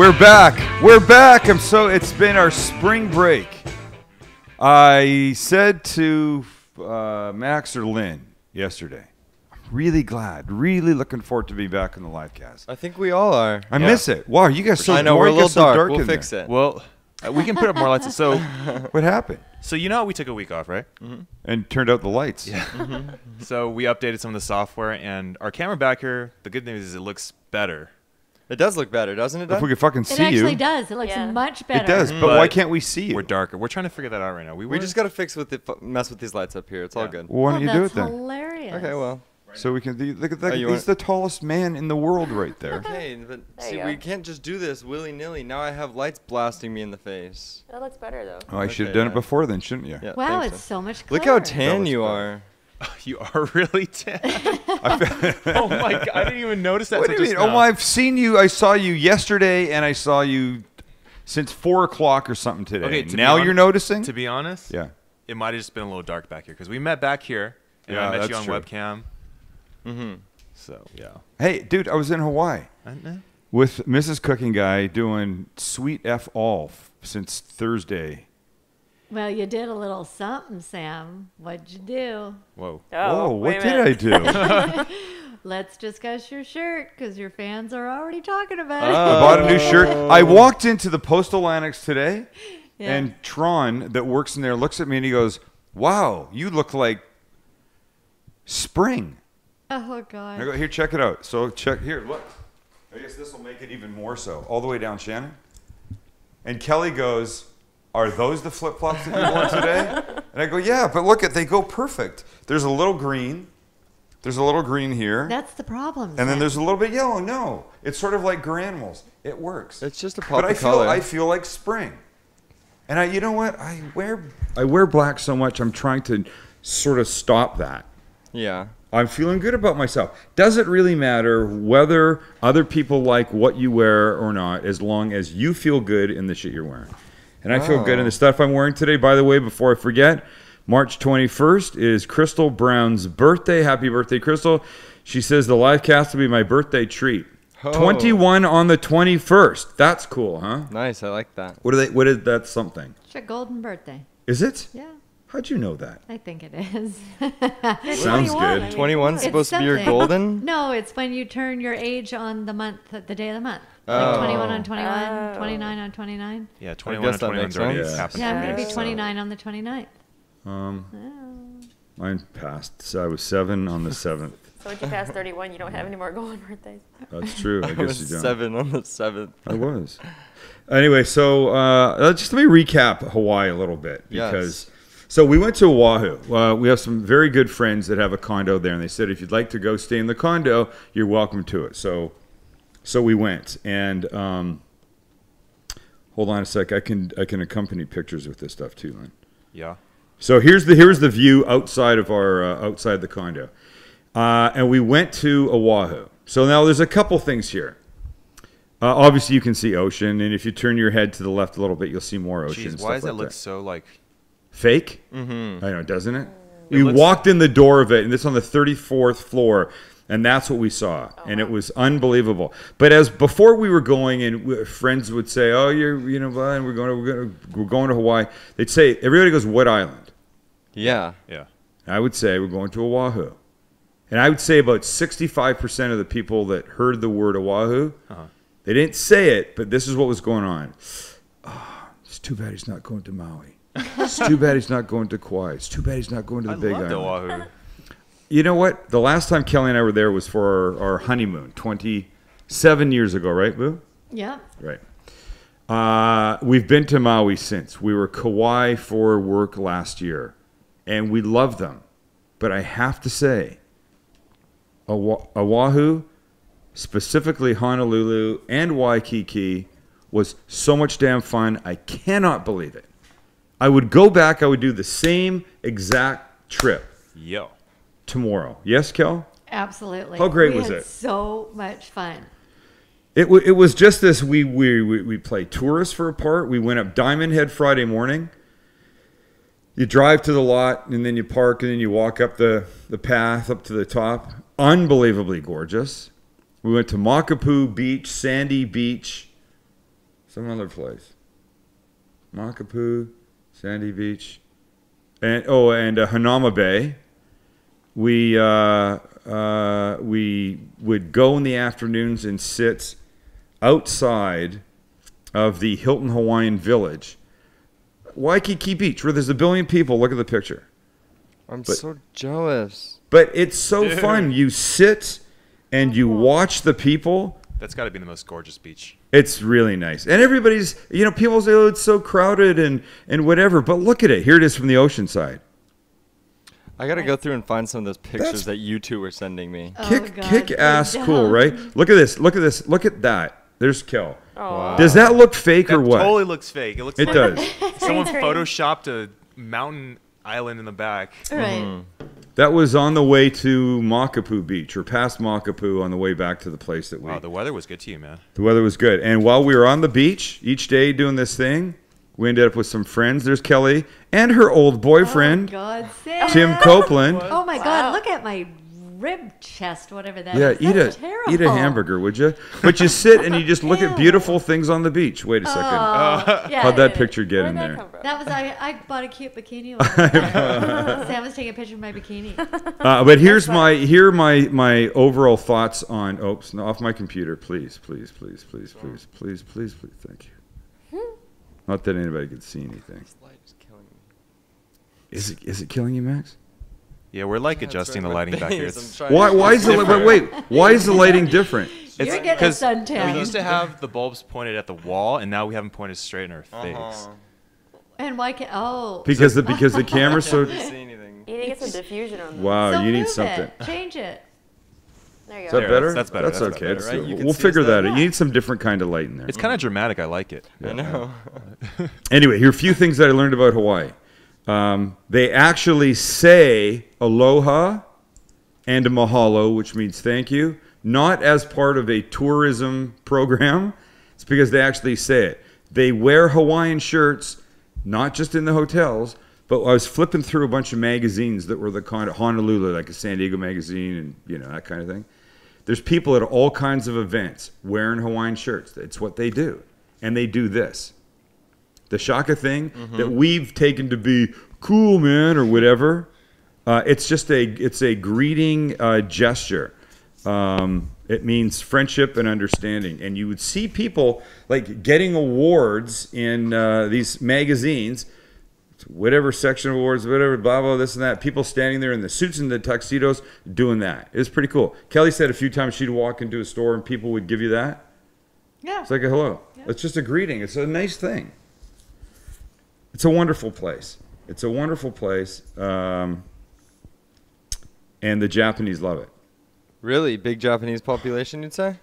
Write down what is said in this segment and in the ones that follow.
We're back. We're back. It's been our spring break. I said to Max or Lynn yesterday, I'm really glad, really looking forward to being back in the Livecast. I think we all are. I miss it. Wow, you guys so I know, we're a little dark. We'll in fix there. it. Well, we can put up more lights. So, What happened? so you know how we took a week off, right? Mm-hmm. And turned out the lights. Yeah. So we updated some of the software, and our camera back here, the good news is it looks better. It does look better, doesn't it? If we could fucking It see actually you. does. It looks much better. It does, but why can't we see you? We're darker. We're trying to figure that out right now. We just got to fix with the mess with these lights up here. It's all good. Well, why don't you do it then? Hilarious. Okay, well. So we can look at that. you He's want- the tallest man in the world right there. Okay, but see, you we go. can't just do this willy-nilly. Now I have lights blasting me in the face. That looks better though. Oh, I should have Okay, done yeah. it before then, shouldn't you? Yeah, Wow, thanks, it's so much Look clearer. how tan That you was are. You are really tan. Oh my god! I didn't even notice that. What do till you mean? just Oh, now. I've seen you. I saw you yesterday, and I saw you since 4 o'clock or something today. Okay, to be now you're hon- noticing? To be honest, Yeah. it might have just been a little dark back here because we met back here, and Yeah, I met you that's on true. webcam. Mm-hmm. So yeah. Hey, dude, I was in Hawaii I know. with Mrs. Cooking Guy doing sweet F all since Thursday. Well, you did a little something, Sam. What'd you do? Whoa. Oh, wait what a minute. did I do? Let's discuss your shirt because your fans are already talking about I bought a new shirt. I walked into the Postal Annex today, it. Yeah. and Tron, that works in there, looks at me and he goes, "Wow, you look like spring." Oh, I God. go, "Here, check it out." So check here. Look. I guess this will make it even more so. All the way down, Shannon. And Kelly goes, "Are those the flip flops that you wore today?" And I go, "Yeah, but look at they go perfect. There's a little green. There's a little green here, That's the problem. and then Sam. there's a little bit yellow. No, it's sort of like granules. It works. It's just a But pop I of feel color. I feel like spring. And you know what? I wear black so much. I'm trying to sort of stop that. Yeah. I'm feeling good about myself. Does it really matter whether other people like what you wear or not, as long as you feel good in the shit you're wearing? And I feel good in the stuff I'm wearing today. By the way, before I forget, March 21st is Crystal Brown's birthday. Happy birthday, Crystal. She says the Livecast will be my birthday treat. Oh. 21 on the 21st. That's cool, huh? Nice, I like that. What is that something? It's your golden birthday. Is it? Yeah, How'd you know that? I think it is. Sounds 21, good. I mean, 21's It's supposed to be your something. golden? No, it's when you turn your age on the month, the day of the month. Oh. Like 21 on 21, Oh. 29 on 29. Yeah, 21 and guess that 21's makes already sense. happened. Yeah, for I'm me, going to be so- 29 on the 29th. Mine passed. So I was 7 on the 7th. So once you pass 31, you don't have any more golden birthdays. That's true. I I guess was you don't. 7 on the 7th. I was. Anyway, so just let me recap Hawaii a little bit because so we went to Oahu. We have some very good friends that have a condo there, and they said if you'd like to go stay in the condo, you're welcome to it. So we went, and hold on a sec. I can accompany pictures with this stuff too, Lynn. Yeah. So here's the view outside of our outside the condo, and we went to Oahu. So now there's a couple things here. Obviously, you can see ocean, and if you turn your head to the left a little bit, you'll see more ocean. and Jeez, why stuff does that like look so like? fake? Mm-hmm. I know, doesn't it? It We looks- walked in the door of it, and it's on the 34th floor, and that's what we saw, and it was unbelievable. But as before we were going, and friends would say, "Oh, and we're going to Hawaii." They'd say, "Everybody goes, what island?" Yeah. Yeah. I would say we're going to Oahu. And I would say about 65% of the people that heard the word Oahu, they didn't say it, but this is what was going on. Oh, it's too bad he's not going to Maui. It's too bad he's not going to Kauai. It's too bad he's not going to the I Big love Island. Oahu. You know what? The last time Kelly and I were there was for our honeymoon 27 years ago, right, Boo? Yeah. Right. We've been to Maui since. We were Kauai for work last year, and we love them. But I have to say, Oahu, specifically Honolulu and Waikiki, was so much damn fun. I cannot believe it. I would go back. I would do the same exact trip Yo. tomorrow. Yes, Kel? Absolutely. How great we was had it? So much fun. It was just this. We played tourists for a part. We went up Diamond Head Friday morning. You drive to the lot, and then you park, and then you walk up the path up to the top. Unbelievably gorgeous. We went to Makapu Beach, Sandy Beach. some other place. Makapu, Sandy Beach, and Hanama Bay. We would go in the afternoons and sit outside of the Hilton Hawaiian Village, Waikiki Beach, where there's a billion people. Look at the picture. I'm so jealous. But it's so fun. You sit and you watch the people. That's got to be the most gorgeous beach. It's really nice. And everybody's, people say, oh, it's so crowded and whatever. But look at it. Here it is from the ocean side. I got to go through and find some of those pictures that you two were sending me. Kick ass cool, right? Look at this. Look at this. Look at that. There's Kel. Wow. Does that look fake or what? Totally looks fake. It looks It like does. someone Green screen. photoshopped a mountain island in the back. Right. That was on the way to Makapu Beach, or past Makapu on the way back to the place that we... Wow, the weather was good to you, man. The weather was good. And while we were on the beach each day doing this thing, we ended up with some friends. There's Kelly and her old boyfriend, Oh, God, Sam. Tim Copeland. Oh, my God. Look at my rib chest, whatever that Yeah, is. That's terrible. eat a hamburger, would you? But you sit and you just look at beautiful things on the beach. Wait a second. Oh, yeah. How'd that picture get Where'd in that there? come from? That was I bought a cute bikini. Sam was taking a picture of my bikini. But here's my overall thoughts on. Oops, no, off my computer, please, thank you. Not that anybody could see anything. This light is killing me. Is it killing you, Max? Yeah, we're like adjusting the lighting back here. Why is the lighting different? You're getting a suntan. We used to have the bulbs pointed at the wall, and now we have them pointed straight in our face. And why can't... Oh. Because the camera's so. I can't see anything. You need to get some diffusion on this. Wow, So you need move something. it. Change it. There you Is go. that There, better? that's better, That's that's okay. better, It's- right? You can We'll see figure us that now. out. You need some different kind of light in there. It's kind of dramatic. I like it. I know. Anyway, here are a few things that I learned about Hawaii. They actually say aloha and mahalo, which means thank you, not as part of a tourism program. It's because they actually say it. They wear Hawaiian shirts, not just in the hotels, but I was flipping through a bunch of magazines that were the kind of Honolulu, like a San Diego magazine and, that kind of thing. There's people at all kinds of events wearing Hawaiian shirts. It's what they do. And they do this. The shaka thing that we've taken to be cool, man, or whatever. It's a greeting gesture. It means friendship and understanding. And you would see people like getting awards in these magazines, whatever section of awards, whatever, blah, blah, this and that. People standing there in the suits and the tuxedos doing that. It was pretty cool. Kelly said a few times she'd walk into a store and people would give you that. Yeah. It's like a hello. Yeah. It's just a greeting. It's a nice thing. It's a wonderful place. It's a wonderful place. And the Japanese love it. Really? Big Japanese population, you'd say?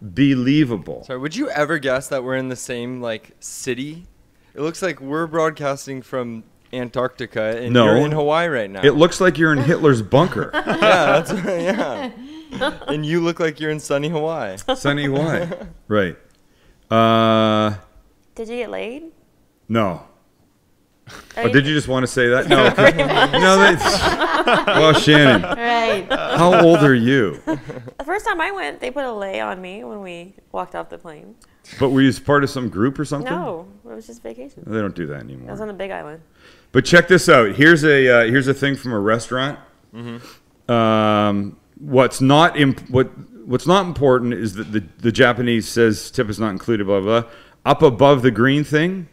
Unbelievable. Sorry, would you ever guess that we're in the same, city? It looks like we're broadcasting from Antarctica, and No. you're in Hawaii right now. It looks like you're in Hitler's bunker. Yeah, that's yeah. And you look like you're in sunny Hawaii. Sunny Hawaii. Right. Did you get laid? No. Are Oh, did you just want to say that? No. Okay. No, well, Shannon, Right. how old are you? The first time I went, they put a lei on me when we walked off the plane. But were you part of some group or something? No, it was just vacation. They don't do that I was anymore. on the Big Island. But check this out. Here's a thing from a restaurant. What's not important is that the Japanese says tip is not included. Blah blah. Up above the green thing,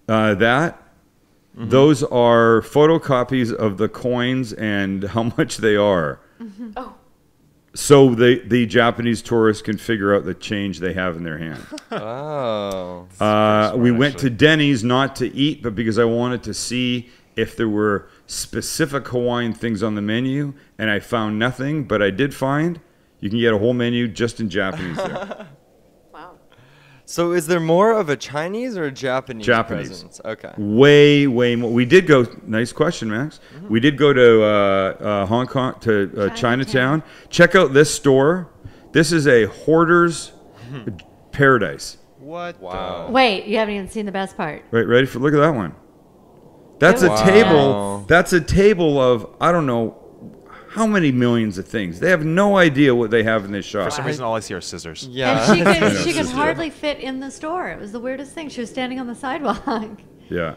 those are photocopies of the coins and how much they are. Oh. So the Japanese tourists can figure out the change they have in their hand. Oh. We went to Denny's not to eat, but because I wanted to see if there were specific Hawaiian things on the menu, and I found nothing, but I did find you can get a whole menu just in Japanese there. Wow. So is there more of a Chinese or a Japanese presence? Okay. Way more. We did go, nice question, Max. We did go to Hong Kong, to Chinatown. Check out this store. This is a hoarder's paradise. What? Wow. Wait, you haven't even seen the best part. Right, ready for, look at that one. That's a Wow. table. That's a table of, I don't know how many millions of things. They have no idea what they have in this shop. For some reason, all I see are scissors. Yeah. And she could just hardly fit in the store. It was the weirdest thing. She was standing on the sidewalk. Yeah.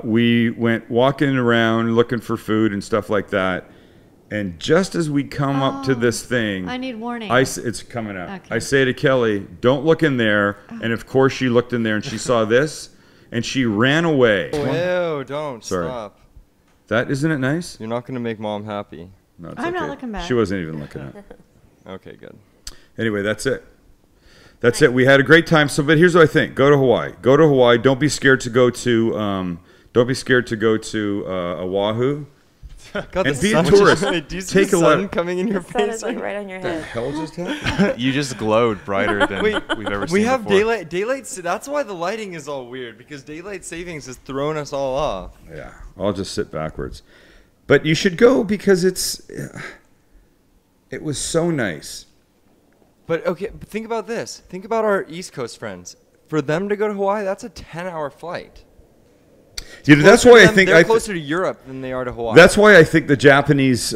We went walking around looking for food and stuff like that. And just as we come up to this thing, I need warning. it's coming up. Okay. I say to Kelly, don't look in there. And of course she looked in there and she saw this and she ran away. Ew, don't. Sorry. Stop. Isn't it nice? You're not going to make mom happy. No, it's I'm not okay. looking back. She wasn't even looking at it. Okay, good. Anyway, that's it. That's it. We had a great time. So, but here's what I think: go to Hawaii. Go to Hawaii. Don't be scared to go to. Don't be scared to go to Oahu. God, And the be a sun tourist. Just, do you see Take the a sun look. coming in your The sun face? is like right on your What the head. hell just happened? You just glowed brighter than we've ever seen We have before. daylight. That's why the lighting is all weird, because daylight savings has thrown us all off. Yeah, I'll just sit backwards. But you should go because it was so nice. But okay, but think about this. Think about our East Coast friends. For them to go to Hawaii, that's a 10-hour flight. You know, that's why I think they're closer to Europe than they are to Hawaii. that's why I think the Japanese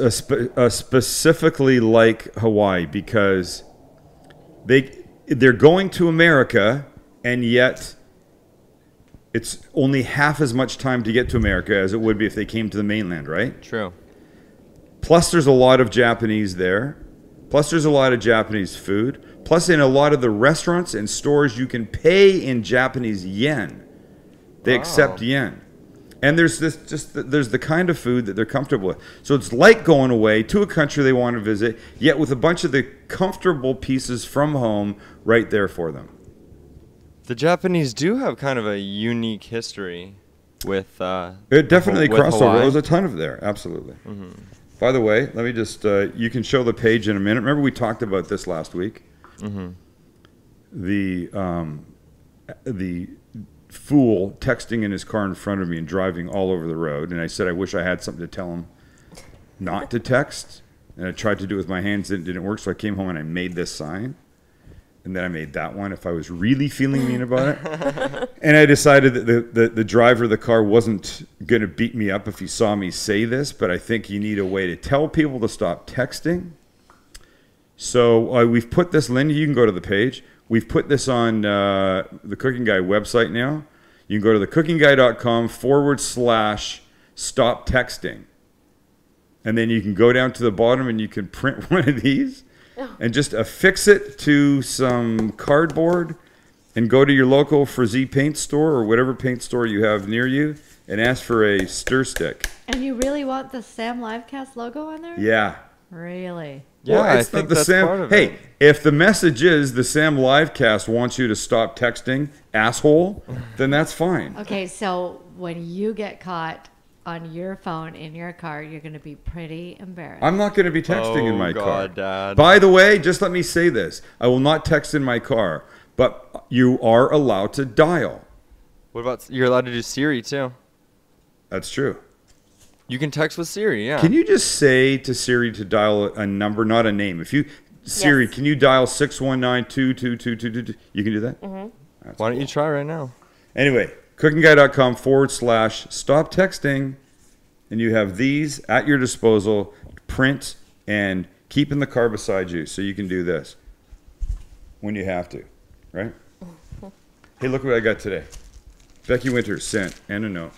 specifically like Hawaii because they're going to America and yet it's only half as much time to get to America as it would be if they came to the mainland, right? True. Plus, there's a lot of Japanese there. Plus, there's a lot of Japanese food. Plus, in a lot of the restaurants and stores, you can pay in Japanese yen. They accept yen. And there's there's the kind of food that they're comfortable with. So it's like going away to a country they want to visit, yet with a bunch of the comfortable pieces from home right there for them. The Japanese do have kind of a unique history with. It definitely with crossed over. Hawaii. There was a ton of there, absolutely. By the way, let me just, you can show the page in a minute. Remember we talked about this last week? The fool texting in his car in front of me and driving all over the road. And I said, I wish I had something to tell him not to text. And I tried to do it with my hands. It didn't work. So I came home and I made this sign. And then I made that one if I was really feeling mean about it. And I decided that the driver of the car wasn't going to beat me up if he saw me say this, but I think you need a way to tell people to stop texting. So we've put this, Lindy, you can go to the page. We've put this on the Cooking Guy website now. You can go to thecookingguy.com/stop texting. And then you can go down to the bottom and you can print one of these. And just affix it to some cardboard and go to your local Frizzy paint store or whatever paint store you have near you and ask for a stir stick. And you really want the Sam Livecast logo on there? Yeah. Really? Yeah, Well, I think that's Sam. part of Hey, it. if the message is the Sam Livecast wants you to stop texting, asshole, then that's fine. Okay, so when you get caught on your phone in your car, you're going to be pretty embarrassed. I'm not going to be texting in Oh, my car. God, Dad. By the way, just let me say this. I will not text in my car, but you are allowed to dial. What about you're allowed to do Siri too? That's true. You can text with Siri. Yeah. Can you just say to Siri to dial a number, not a name? If you Siri, Yes. can you dial 619-22222? You can do that? Mm-hmm. Why don't you try right now? Anyway, cookingguy.com/stop texting. And you have these at your disposal, print, and keep in the car beside you so you can do this when you have to, right? Hey, look what I got today. Becky Winters sent, and a note.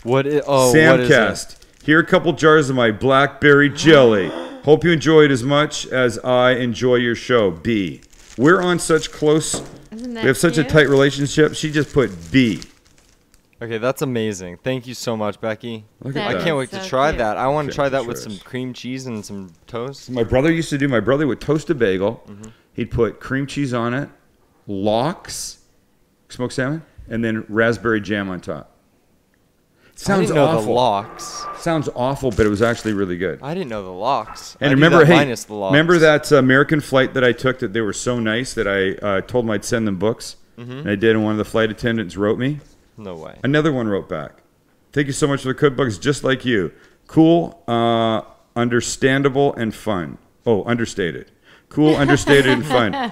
What is? Oh, what is it? Samcast. Here are a couple jars of my blackberry jelly. Hope you enjoy it as much as I enjoy your show. B. We're on such close. Isn't that We have such a cute? tight relationship. She just put B. Okay, that's amazing. Thank you so much, Becky. Look That at I that. can't wait so to try cute. that. I want to Okay, try that sure with is. some cream cheese and some toast. My brother used to do. My brother would toast a bagel. Mm-hmm. He'd put cream cheese on it, lox, smoked salmon, and then raspberry jam on top. Sounds I didn't know awful. the locks. Sounds awful, but it was actually really good. I didn't know the locks. And I do remember, that hey, minus the locks. remember that American flight that I took that they were so nice that I told them I'd send them books, and I did, and one of the flight attendants wrote me. No way. Another one wrote back. Thank you so much for the cookbooks, just like you. Cool, understandable, and fun. Oh, understated. Cool, understated, and fun. I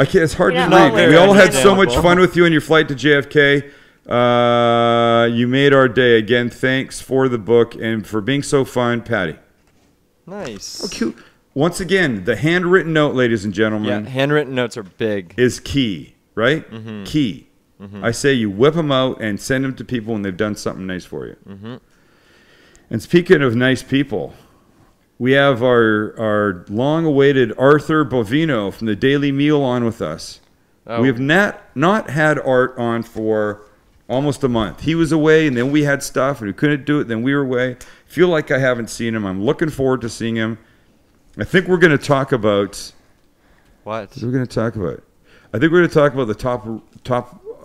can't, it's hard You're to not read. all We all had so understandable. much fun with you on your flight to JFK. You made our day again. Thanks for the book and for being so fun, Patty. Nice. Oh, cute. Once again, the handwritten note, ladies and Yeah, gentlemen, handwritten notes are big. is key, right? Key. I say you whip them out and send them to people when they've done something nice for you. And speaking of nice people, we have our long-awaited Arthur Bovino from the Daily Meal on with us. Oh. We have not had Art on for almost a month. He was away, and then we had stuff, and we couldn't do it. Then we were away. Feel like I haven't seen him. I'm looking forward to seeing him. I think we're going to talk about. What? We're going to talk about. I think we're going to talk about the top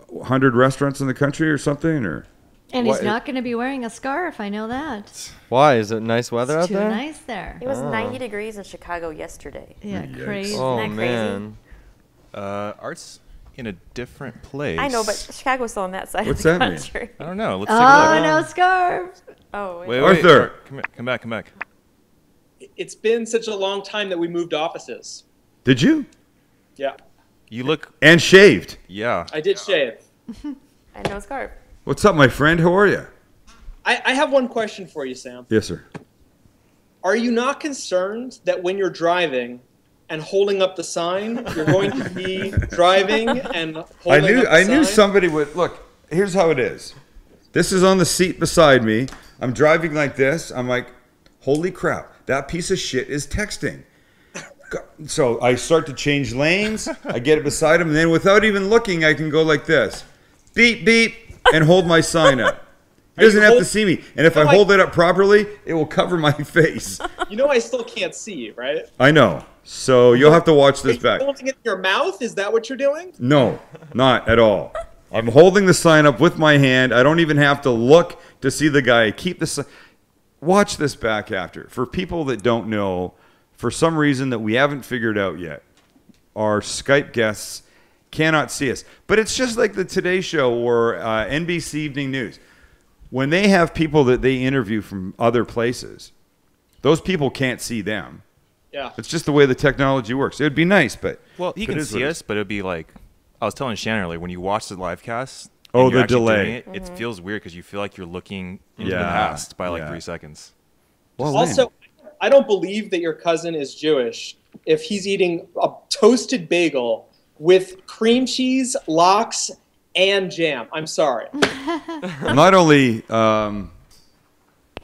100 restaurants in the country or something, or. And What- he's not going to be wearing a scarf. I know that. Why? Is it nice weather It's out too there? nice there. It was 90 degrees in Chicago yesterday. Yeah, Yikes. crazy. Oh, Isn't that crazy? man. Art's in a different place. I know, but Chicago's still on that side What's of the that mean? country. I don't know. Let's take a Oh, look. no scarf. Oh, wait. Wait, Arthur. Art, come back. It's been such a long time that we moved offices. Did you? Yeah, You look. And shaved. Yeah. I did shave. And no scarf. What's up, my friend? How are you? I have one question for you, Sam. Yes, sir. Are you not concerned that when you're driving and holding up the sign, you're going to be driving and holding up the I knew sign? somebody would look. Here's how it is. This is on the seat beside me. I'm driving like this. I'm like, holy crap! That piece of shit is texting. So I start to change lanes. I get it beside him, and then without even looking, I can go like this, beep beep, and hold my sign up. He doesn't have to see me, and if I hold it up properly, it will cover my face. You know I still can't see you, right? I know. So you'll have to watch Are this you back. holding it in your mouth? Is that what you're doing? No, not at all. I'm holding the sign up with my hand. I don't even have to look to see the guy. Keep the sign. Watch this back after. For people that don't know, for some reason that we haven't figured out yet, our Skype guests cannot see us. But it's just like the Today Show or NBC Evening News. When they have people that they interview from other places, those people can't see them. Yeah. It's just the way the technology works. It would be nice, but Well, he it can is what see it us, but it'd be like I was telling Shannon earlier when you watch the live cast. Oh, and you're the actually delay. doing It, it feels weird because you feel like you're looking into the Yeah, past by like yeah. 3 seconds. Well, Also, I don't believe that your cousin is Jewish if he's eating a toasted bagel with cream cheese, lox, and jam. I'm sorry. not only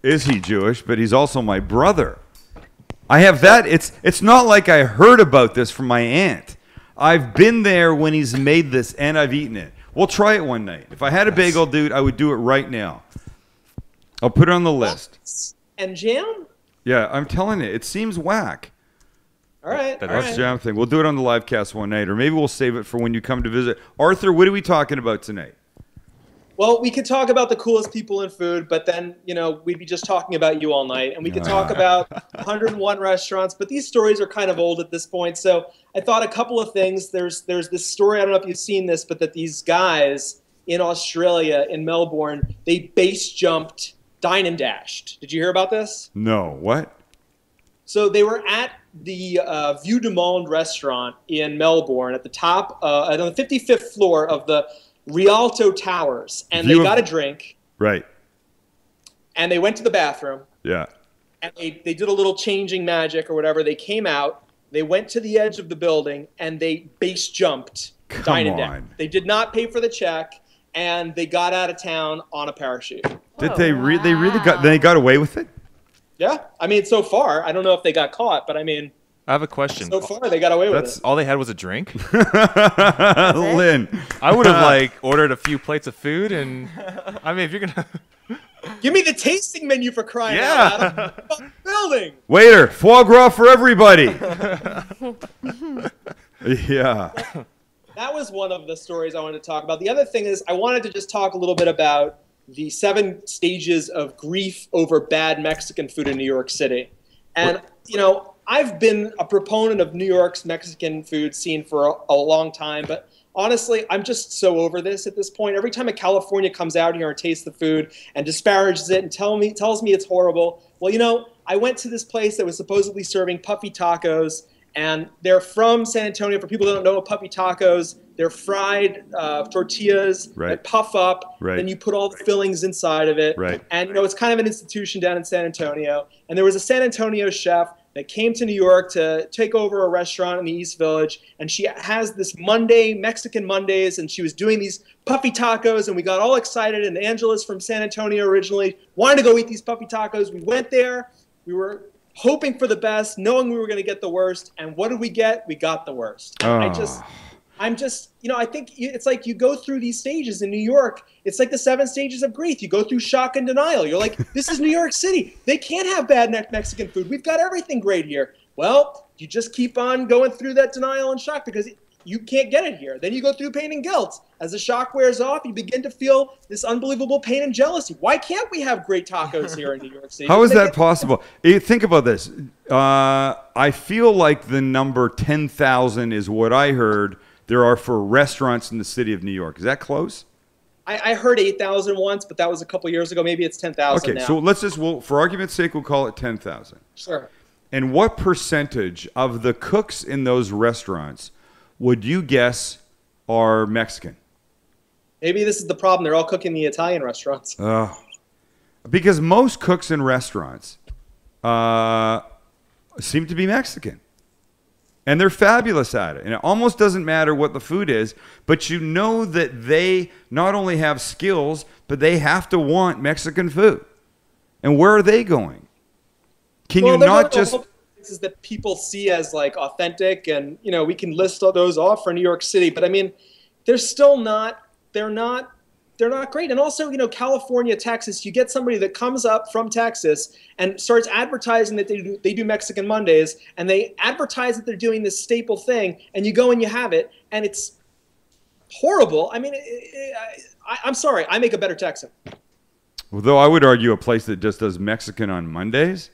is he Jewish, but he's also my brother. I have that. It's not like I heard about this from my aunt. I've been there when he's made this, and I've eaten it. We'll try it one night. If I had a bagel, dude, I would do it right now. I'll put it on the list. And jam? Yeah, I'm telling you, it seems whack. All right. That all That's right. jam thing. We'll do it on the live cast one night, or maybe we'll save it for when you come to visit. Arthur, what are we talking about tonight? Well, we could talk about the coolest people in food, but then, we'd be just talking about you all night. And we could talk about 101 restaurants, but these stories are kind of old at this point. So I thought a couple of things. There's this story, I don't know if you've seen this, but that these guys in Australia, in Melbourne, they base jumped Dine and Dashed. Did you hear about this? No. What? So they were at the Vue du Monde restaurant in Melbourne at the top, on the 55th floor of the Rialto Towers, and View they of- got a drink, Right. and they went to the bathroom, Yeah. and they did a little changing magic or whatever. They came out, they went to the edge of the building, and they base jumped Dine and Dash. on. They did not pay for the check, and they got out of town on a parachute. Did they they got away with it? Yeah, I mean, so far, I don't know if they got caught, but I mean, I have a question. so far they got away with That's- it. All they had was a drink. Lynn. I would have ordered a few plates of food, and I mean, if you're gonna, Give me the tasting menu for crying Yeah. out loud. I'm in the fucking building. Waiter, foie gras for everybody. Yeah. That was one of the stories I wanted to talk about. The other thing is I wanted to just talk a little bit about the 7 stages of grief over bad Mexican food in New York City. And, I've been a proponent of New York's Mexican food scene for a long time, but honestly, I'm just so over this at this point. Every time a California comes out here and tastes the food and disparages it and tells me it's horrible. Well, I went to this place that was supposedly serving puffy tacos, and they're from San Antonio. For people that don't know, puffy tacos They're fried tortillas that puff up. Right. Then you put all the fillings inside of it. Right. And, you know, it's kind of an institution down in San Antonio. And there was a San Antonio chef that came to New York to take over a restaurant in the East Village. And she has this Mexican Mondays, and she was doing these puffy tacos, and we got all excited. And Angela's from San Antonio originally, wanted to go eat these puffy tacos. We went there. We were hoping for the best, knowing we were going to get the worst. And what did we get? We got the worst. I'm just, you know, I think it's like you go through these stages in New York. It's like the 7 stages of grief. You go through shock and denial. You're like, this is New York City. They can't have bad Mexican food. We've got everything great here. Well, you just keep on going through that denial and shock because you can't get it here. Then you go through pain and guilt. As the shock wears off, you begin to feel this unbelievable pain and jealousy. Why can't we have great tacos here in New York City? How is that possible? Think about this. I feel like the number 10,000 is what I heard there are for restaurants in the city of New York. Is that close? I heard 8,000 once, but that was a couple years ago. Maybe it's 10,000 now. Okay, so let's just, for argument's sake, we'll call it 10,000. Sure. And what percentage of the cooks in those restaurants would you guess are Mexican? Maybe this is the problem. They're all cooking the Italian restaurants. Because most cooks in restaurants seem to be Mexican. And they're fabulous at it. And it almost doesn't matter what the food is, but you know that they not only have skills, but they have to want Mexican food. And where are they going? Can you not just... places that people see as like authentic, and, you know, we can list all those off for New York City, but I mean, they're still not, they're not great. And also, you know, California, Texas, you get somebody that comes up from Texas and starts advertising that they do Mexican Mondays, and they advertise that they're doing this staple thing, and you go and you have it, and it's horrible. I mean, I'm sorry, I make a better Texan. Although I would argue a place that just does Mexican on Mondays,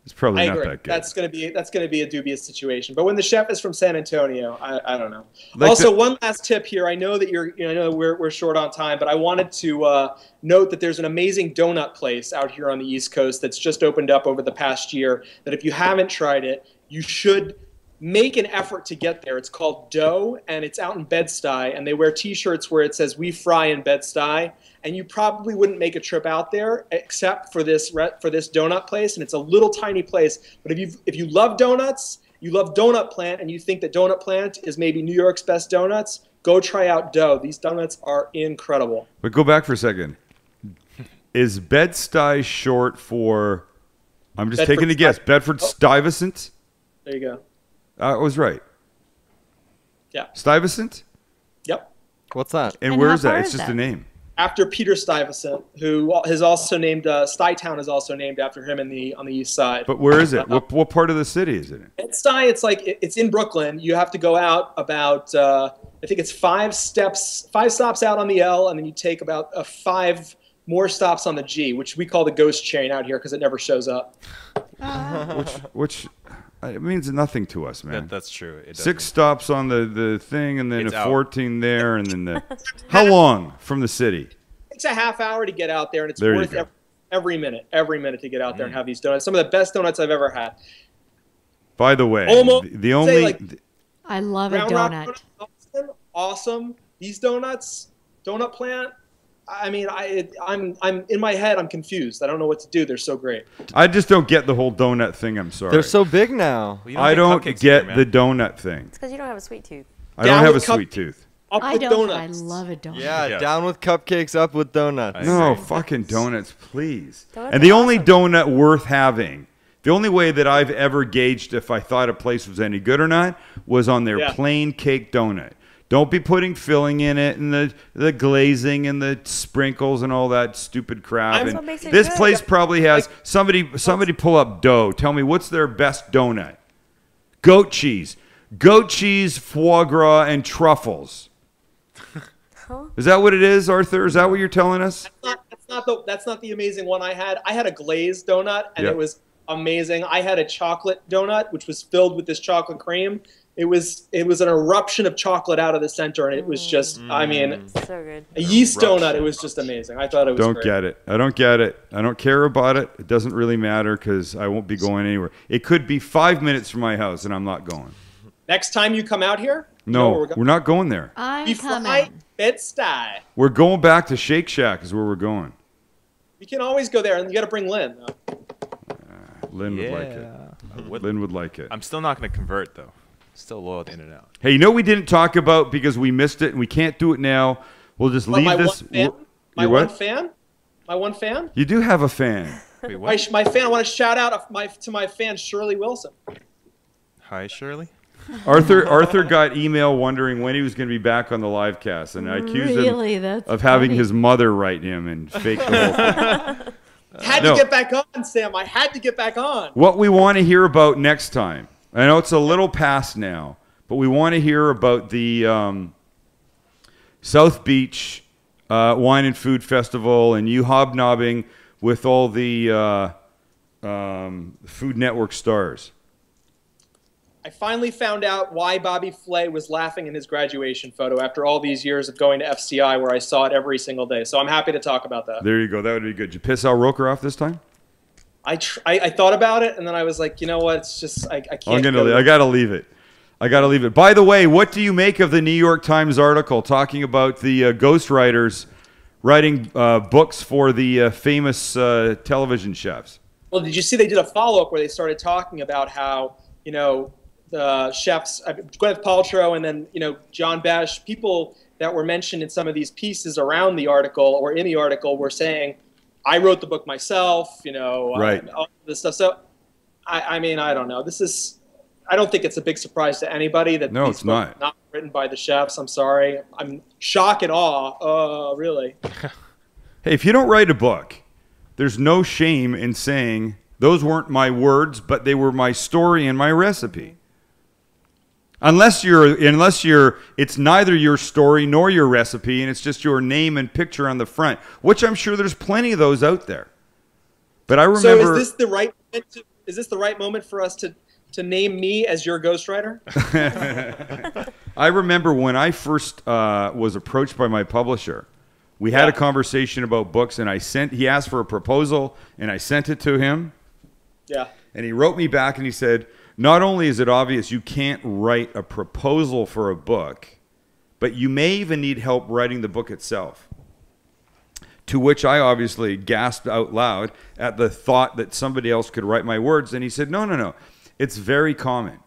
it's probably not that good. That's going to be a dubious situation. But when the chef is from San Antonio, I don't know. Also, one last tip here. I know that I know we're short on time, but I wanted to note that there's an amazing donut place out here on the East Coast that's just opened up over the past year. That if you haven't tried it, you should make an effort to get there. It's called Dough, and it's out in Bed-Stuy, and they wear T-shirts where it says "We fry in Bed-Stuy." And you probably wouldn't make a trip out there except for this donut place, and it's a little tiny place. But if you love donuts, you love Donut Plant, and you think that Donut Plant is maybe New York's best donuts, go try out Dough. These donuts are incredible. But go back for a second. Is Bed-Stuy short for? I'm just taking a guess. Bedford-Stuyvesant. There you go. I was right. Yeah. Stuyvesant? Yep. What's that? And where is that? It's just a name. After Peter Stuyvesant, who has also named Stuytown is also named after him on the east side. But where is it? What part of the city is it in? Bed-Stuy, it's in Brooklyn. You have to go out about I think it's 5 stops out on the L, and then you take about 5 more stops on the G, which we call the ghost chain out here because it never shows up. Which it means nothing to us, man. That's true. 6 stops on the thing, and then 14 there, and then how long from the city? It's a half hour to get out there, and it's worth every minute to get out there and have these donuts. Some of the best donuts I've ever had. By the way, the only I love a donut. Awesome. These donuts, Donut Plant. I mean, I'm in my head. I'm confused. I don't know what to do. They're so great. I just don't get the whole donut thing. I'm sorry. They're so big now. Well, I don't get the donut thing. It's because you don't have a sweet tooth. I don't have a sweet tooth. I don't. I love a donut. Yeah, down with cupcakes, up with donuts. No, fucking donuts, please. And the only donut worth having, the only way that I've ever gauged if I thought a place was any good or not was on their plain cake donut. Don't be putting filling in it and the glazing and the sprinkles and all that stupid crap. And this place probably has somebody pull up Dough. Tell me what's their best donut? Goat cheese, foie gras, and truffles. Huh? Is that what it is, Arthur? Is that what you're telling us? That's not the amazing one I had. I had a glazed donut, and it was amazing. I had a chocolate donut, which was filled with this chocolate cream. It was an eruption of chocolate out of the center, and it was just, I mean, so good. A yeast donut. It was just amazing. I thought it was Don't get it. I don't get it. I don't care about it. It doesn't really matter because I won't be going anywhere. It could be 5 minutes from my house, and I'm not going. Next time you come out here, you know No, where we're not going there. I'm we coming. fly Bed-Stuy. We're going back to Shake Shack is where we're going. We can always go there, and you got to bring Lynn. Though. Lynn would like it. Lynn would like it. I'm still not going to convert, though. Still loyal to In-N-Out. Hey, you know we didn't talk about because we missed it and we can't do it now. We'll just leave this. My one fan? My one fan? You do have a fan. Wait, what? My fan, I want to shout out to my fan, Shirley Wilson. Hi, Shirley. Arthur got email wondering when he was going to be back on the live cast, and I accused him That's of having funny. his mother write him and fake the whole thing. Had to get back on, Sam. I had to get back on. What we want to hear about next time, I know it's a little past now, but we want to hear about the South Beach Wine and Food Festival and you hobnobbing with all the Food Network stars. I finally found out why Bobby Flay was laughing in his graduation photo after all these years of going to FCI where I saw it every single day. So I'm happy to talk about that. There you go. That would be good. Did you piss Al Roker off this time? I thought about it, and then I was like, you know what? It's just, I can't. I got to leave it. I got to leave it. By the way, what do you make of the New York Times article talking about the ghostwriters writing books for the famous television chefs? Well, did you see they did a follow-up where they started talking about how, you know, the chefs, Gwyneth Paltrow and then, you know, John Bash, people that were mentioned in some of these pieces around the article or in the article were saying, I wrote the book myself, you know, right. All this stuff. So, I mean, I don't know. I don't think it's a big surprise to anybody that no, these it's books are not written by the chefs. I'm sorry. I'm shocked and awe. Really. Hey, if you don't write a book, there's no shame in saying those weren't my words, but they were my story and my recipe. Unless it's neither your story nor your recipe, and it's just your name and picture on the front, which I'm sure there's plenty of those out there. But I remember. So is this the right moment for us to name me as your ghostwriter? I remember when I first was approached by my publisher. We had a conversation about books, and he asked for a proposal, and I sent it to him. Yeah. And he wrote me back, and he said, not only is it obvious you can't write a proposal for a book, but you may even need help writing the book itself. To which I obviously gasped out loud at the thought that somebody else could write my words. And he said, no. It's very common.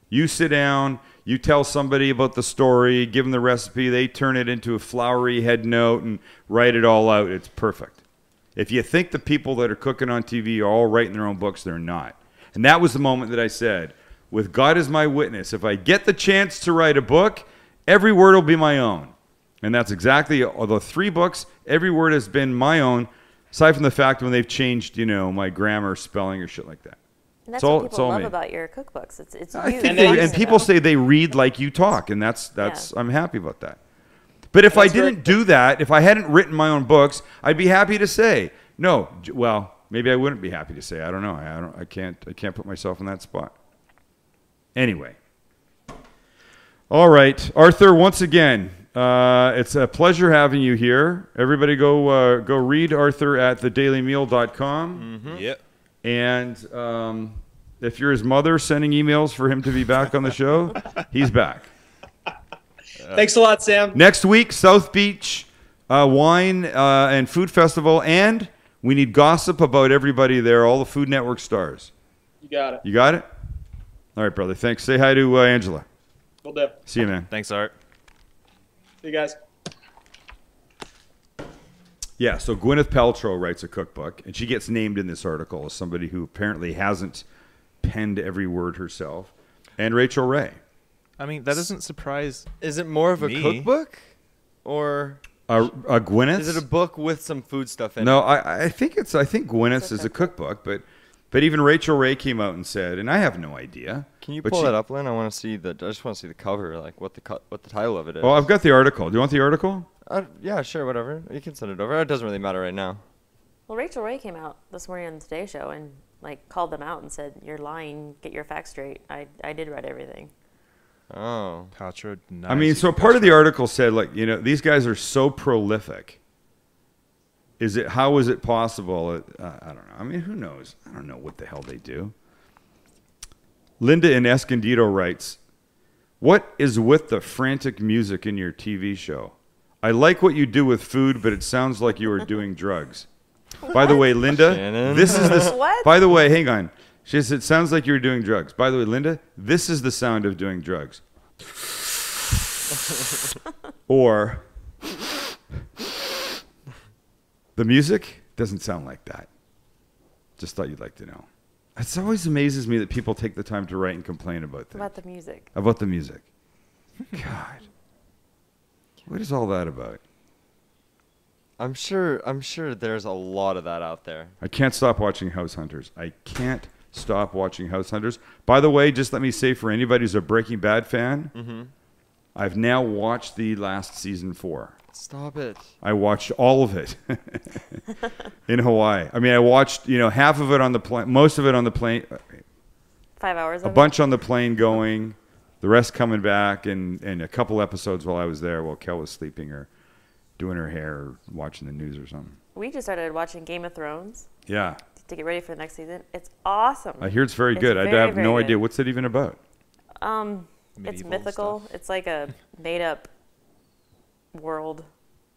You sit down, you tell somebody about the story, give them the recipe, they turn it into a flowery head note and write it all out. It's perfect. If you think the people that are cooking on TV are all writing their own books, they're not. And that was the moment that I said, with God as my witness, if I get the chance to write a book, every word will be my own. And that's exactly, although 3 books, every word has been my own, aside from the fact when they've changed, you know, my grammar, spelling, or shit like that. And that's what people love about your cookbooks. It's I think and people say they read like you talk, and that's I'm happy about that. But if I didn't do that, if I hadn't written my own books, I'd be happy to say no. Well, maybe I wouldn't be happy to say. I don't know. I can't put myself in that spot. Anyway, all right, Arthur. Once again, it's a pleasure having you here. Everybody, go read Arthur at thedailymeal.com. Mm-hmm. Yep. And if you're his mother sending emails for him to be back on the show, he's back. Thanks a lot, Sam. Next week, South Beach Wine and Food Festival, and we need gossip about everybody there, all the Food Network stars. You got it. You got it? All right, brother. Thanks. Say hi to Angela. Will do. See you, man. Thanks, Art. See you guys. Yeah, so Gwyneth Paltrow writes a cookbook, and she gets named in this article as somebody who apparently hasn't penned every word herself. And Rachel Ray. I mean, that doesn't surprise. Is it more of a Me? cookbook, or A Gwyneth? is it a book with some food stuff in No, it? I think Gwyneth's is a cookbook, but even Rachel Ray came out and said, and I have no idea. Can you but pull that up, Lynn? I just want to see the cover, like what the title of it is. Oh, I've got the article. Do you want the article? Yeah, sure, whatever. You can send it over. It doesn't really matter right now. Well, Rachel Ray came out this morning on the Today Show and like called them out and said, "You're lying. Get your facts straight. I did write everything." Oh. Paltrow denies I mean, so part of the article said, like, you know, these guys are so prolific. How is it possible? I don't know. I mean, who knows? I don't know what the hell they do. Linda in Escondido writes, what is with the frantic music in your TV show? I like what you do with food, but it sounds like you are doing drugs. By the way, Linda, Shannon. this is the. What? By the way, hang on. She says it sounds like you're doing drugs. By the way, Linda, this is the sound of doing drugs. Or the music doesn't sound like that. Just thought you'd like to know. It always amazes me that people take the time to write and complain about things. About the music. About the music. God. What is all that about? I'm sure there's a lot of that out there. I can't stop watching House Hunters. I can't stop watching House Hunters. By the way, just let me say for anybody who's a Breaking Bad fan, I've now watched the last season 4. Stop it. I watched all of it in Hawaii. I mean, I watched, half of it on the plane, most of it on the plane, 5 hours a of bunch on the plane going, the rest coming back, and a couple episodes while I was there while Kel was sleeping or doing her hair or watching the news or something. We just started watching Game of Thrones Yeah. to get ready for the next season. It's awesome. I hear it's very good. I very, have very no good. idea. What's it even about? It's Medieval mythical. stuff. It's like a made-up world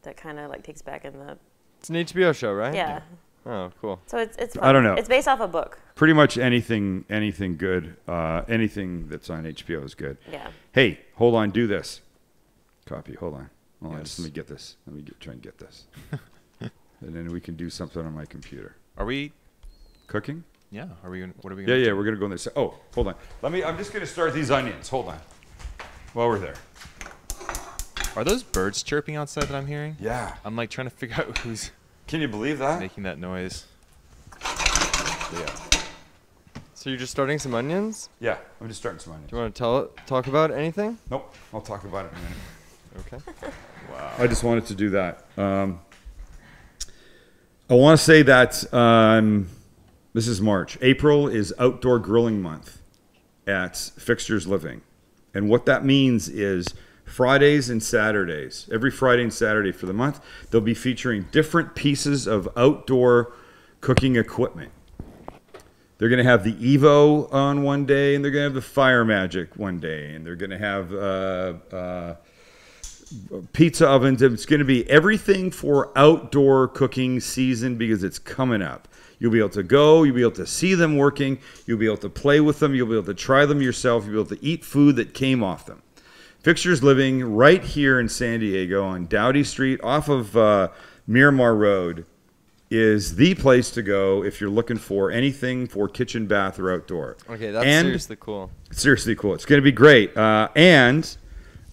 that kind of like takes back in the It's an HBO show, right? yeah. Oh, cool. So it's fun. I don't know. It's based off a book. Pretty much anything good, anything that's on HBO is good. Yeah. Hey, hold on, do this. Copy, hold on. Hold on, Yes. just let me get this. Try and get this. And then we can do something on my computer. Are we? Cooking? Yeah. Are we? What are we? Yeah, Gonna do? we're gonna go in there. Oh, hold on. I'm just gonna start these onions. Hold on. While we're there. Are those birds chirping outside that I'm hearing? Yeah. I'm like trying to figure out who's Can you believe that? making that noise. Yeah. So you're just starting some onions? Yeah. I'm just starting some onions. Do you want to talk about anything? Nope. I'll talk about it in a minute. Okay. Wow. I just wanted to do that. I want to say that this is March. April is Outdoor Grilling Month at Fixtures Living. And what that means is Fridays and Saturdays, every Friday and Saturday for the month, they'll be featuring different pieces of outdoor cooking equipment. They're going to have the Evo on one day, and they're going to have the Fire Magic one day, and they're going to have pizza ovens. It's going to be everything for outdoor cooking season because it's coming up. You'll be able to go, you'll be able to see them working, you'll be able to play with them, you'll be able to try them yourself, you'll be able to eat food that came off them. Fixtures Living right here in San Diego on Dowdy Street off of Miramar Road is the place to go if you're looking for anything for kitchen, bath, or outdoor. Okay, that's And seriously cool. seriously cool. It's going to be great. And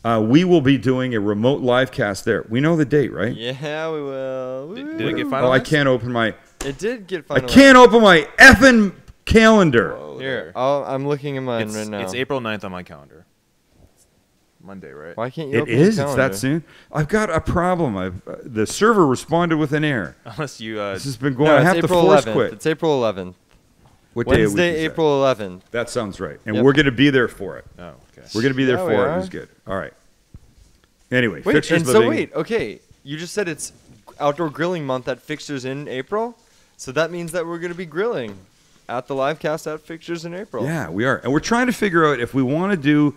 we will be doing a remote live cast there. We know the date, right? Yeah, we will. Did it get Woo. finalized? Oh, I can't open my... It did get I finalized. can't open my effing calendar. Here, I'm looking at mine It's, right now. it's April 9th on my calendar. Monday, right? Why can't you It open your is? It's calendar? that soon? I've got a problem. The server responded with an error. Unless you. This has been going... No, I it's have to April force 11th. quit. It's April 11th. What day of week Wednesday, is that? April 11th. That sounds right. And Yep. we're going to be there for it. Oh, okay. We're going to be there Yeah, for we it. are. It was good. All right. Anyway, Wait, Fixtures and Living... so wait, okay. You just said it's Outdoor Grilling Month at Fixtures in April? So that means that we're going to be grilling at the live cast at Fixtures in April. Yeah, we are. And we're trying to figure out if we want an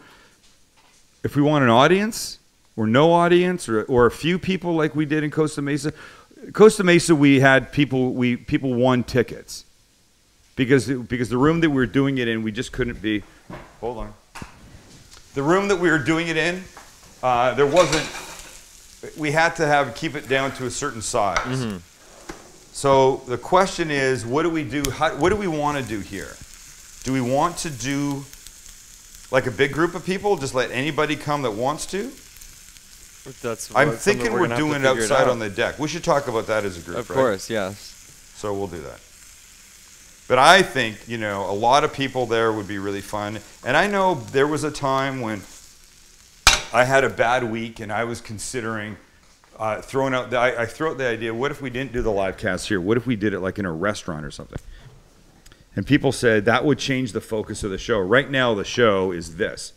audience or no audience or a few people like we did in Costa Mesa. Costa Mesa, we had people won tickets because the room that we were doing it in, we just couldn't be. Hold on. The room that we were doing it in, there wasn't. We had to keep it down to a certain size. Mm-hmm. So the question is, what do we do? What do we want to do here? Do we want to do like a big group of people? Just let anybody come that wants to? That's I'm something thinking we're we're gonna have to doing it figure outside out. on the deck. We should talk about that as a group, Of right? course, yes. So we'll do that. But I think, a lot of people there would be really fun. And I know there was a time when I had a bad week and I was considering I throw out the idea, what if we didn't do the live cast here? What if we did it like in a restaurant or something? And people said that would change the focus of the show. Right now, the show is this.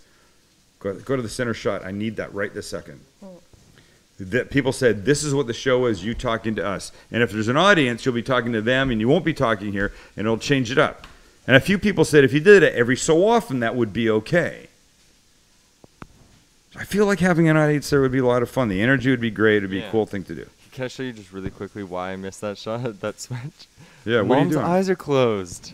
Go to the center shot. I need that right this second. That people said, this is what the show is, you talking to us. And if there's an audience, you'll be talking to them, and you won't be talking here, and it'll change it up. And a few people said if you did it every so often, that would be okay. I feel like having a night eats there would be a lot of fun. The energy would be great. It'd be a cool thing to do. Can I show you just really quickly why I missed that shot, that switch? Yeah, what are you doing? Mom's eyes are closed.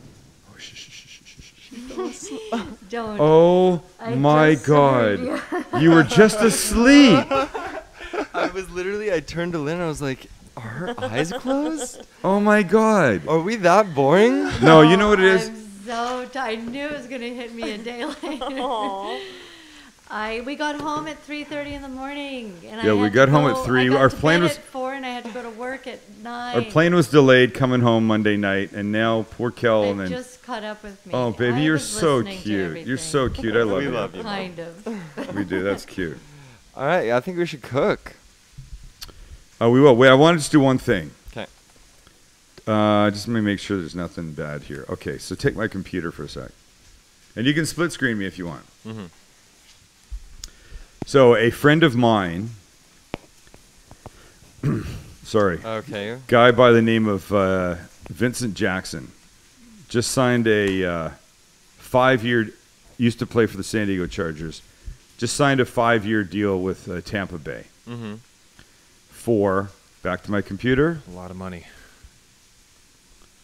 Don't. Oh my just heard God. You were just asleep. I turned to Lynn and I was like, are her eyes closed? Oh my God. Are we that boring? No, you know what it is? I'm so tired. I knew it was going to hit me a day later. Aw. We got home at 3:30 in the morning. And Yeah, I we had got to home at go- 3. I got Our to plane bed was- at 4 and I had to go to work at 9. Our plane was delayed coming home Monday night, and now poor Kel. And It then, just caught up with me. oh, baby, I you're was so listening to cute. You're everything. so cute. I love We you. love you. Kind of. We do. That's cute. All right, I think we should cook. We will. Wait, I wanted to just do one thing. 'Kay. Just let me make sure there's nothing bad here. Okay, so take my computer for a sec. And you can split screen me if you want. Mhm. So a friend of mine, sorry, Okay. guy by the name of Vincent Jackson, just signed a 5-year, used to play for the San Diego Chargers, just signed a 5-year deal with Tampa Bay Mm-hmm. for, back to my computer, A lot of money.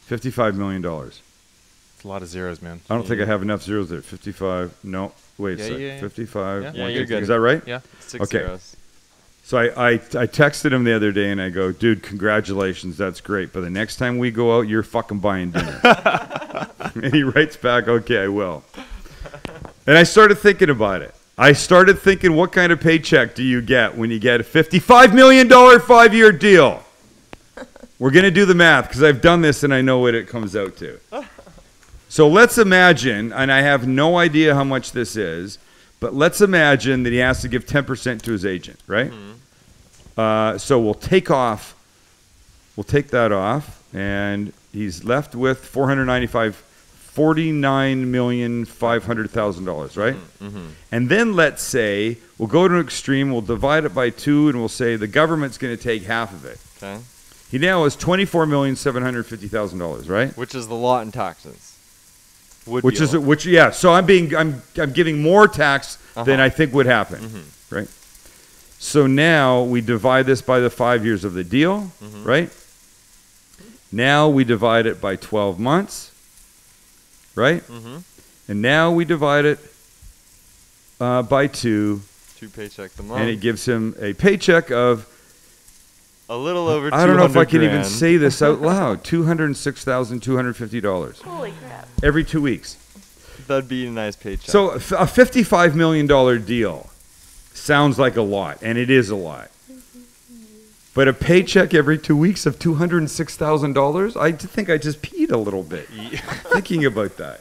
$55 million. It's a lot of zeros, man. I don't think I have enough zeros there. 55, no, wait a Yeah, sec. yeah. 55. Yeah. Yeah, one, you're two, good. Is that right? Yeah. 6 Okay. zeros. So I texted him the other day and I go, dude, congratulations, that's great. But the next time we go out, you're fucking buying dinner. And he writes back, okay, I will. And I started thinking about it. I started thinking, what kind of paycheck do you get when you get a $55 million 5-year deal? We're going to do the math because I've done this and I know what it comes out to. So let's imagine, and I have no idea how much this is, but let's imagine that he has to give 10% to his agent, right? So we'll take that off, and he's left with $49,500,000, right? Mm-hmm. And then let's say we'll go to an extreme, we'll divide it by 2, and we'll say the government's going to take half of it. Okay. He now has $24,750,000, right? Which is the lot in taxes. Would Which be is a lot. which, yeah. So I'm giving more tax than I think would happen, right? So now we divide this by the 5 years of the deal, right? Now we divide it by 12 months, right? And now we divide it by 2, 2 paychecks a month. and it gives him a paycheck of, a little over. I don't know if I can even $200,000. say this out loud, $206,250 Holy crap. every 2 weeks. That'd be a nice paycheck. So a $55 million deal sounds like a lot, and it is a lot. But a paycheck every 2 weeks of $206,000, I think I just peed a little bit thinking about that.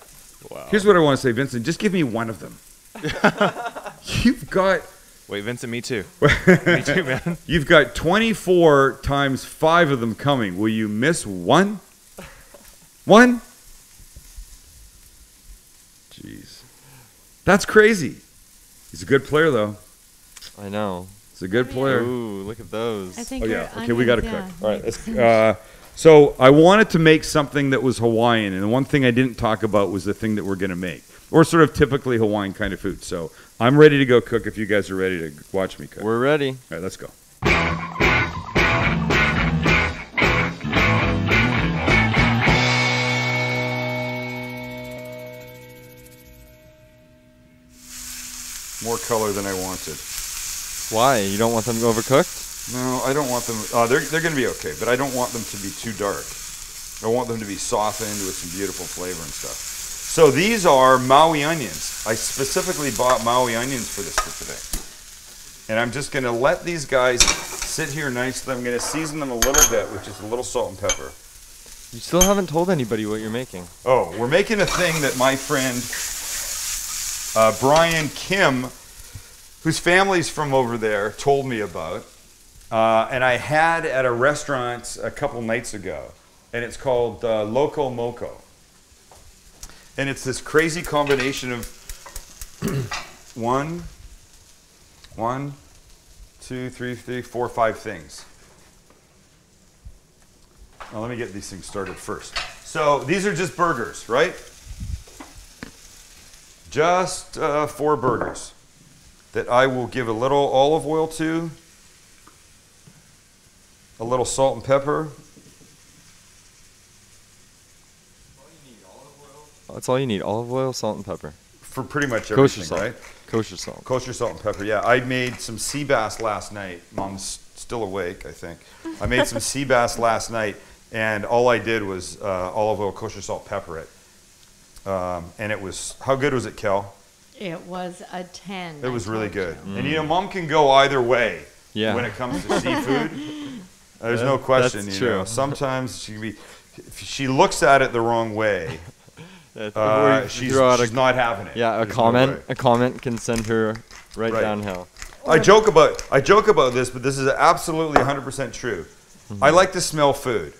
Wow. Here's what I want to say, Vincent. Just give me one of them. You've got Wait, Vincent, me too. Me too, man. you've got 24 times 5 of them coming. Will you miss one? One? Jeez. That's crazy. He's a good player, though. I know. He's a good player. Ooh, look at those. I think Oh our yeah. Okay, we got to onions, cook. All right. makes Let's, so I wanted to make something that was Hawaiian, and the one thing I didn't talk about was the thing that we're going to make, or sort of typically Hawaiian kind of food. So I'm ready to go cook if you guys are ready to watch me cook. We're ready. All right, let's go. More color than I wanted. Why? You don't want them overcooked? No, I don't want them. They're going to be okay, but I don't want them to be too dark. I want them to be softened with some beautiful flavor and stuff. So these are Maui onions. I specifically bought Maui onions for this for today. And I'm just going to let these guys sit here nicely. I'm going to season them a little bit with just a little salt and pepper. You still haven't told anybody what you're making. Oh, we're making a thing that my friend Brian Kim, whose family's from over there, told me about. And I had at a restaurant a couple nights ago. And it's called Loco Moco. And it's this crazy combination of one, two, three, four, 5 things. Now let me get these things started first. So these are just burgers, right? Just 4 burgers that I will give a little olive oil to, a little salt and pepper. That's all you need. Olive oil, salt, and pepper. For pretty much Kosher everything, salt. right? Kosher salt. Kosher salt and pepper, yeah. I made some sea bass last night. Mom's still awake, I think. I made some sea bass last night, and all I did was olive oil, kosher salt, pepper it. And it was, how good was it, Kel? It was a 10. It was I really told good. you. And you know, Mom can go either way Yeah. when it comes to seafood. There's no question, that's you know. true. Sometimes she can be, if she looks at it the wrong way, Or you she's throw out not having it. yeah, There's no way. a comment can send her right downhill. I joke about this, but this is absolutely 100% true. I like to smell food.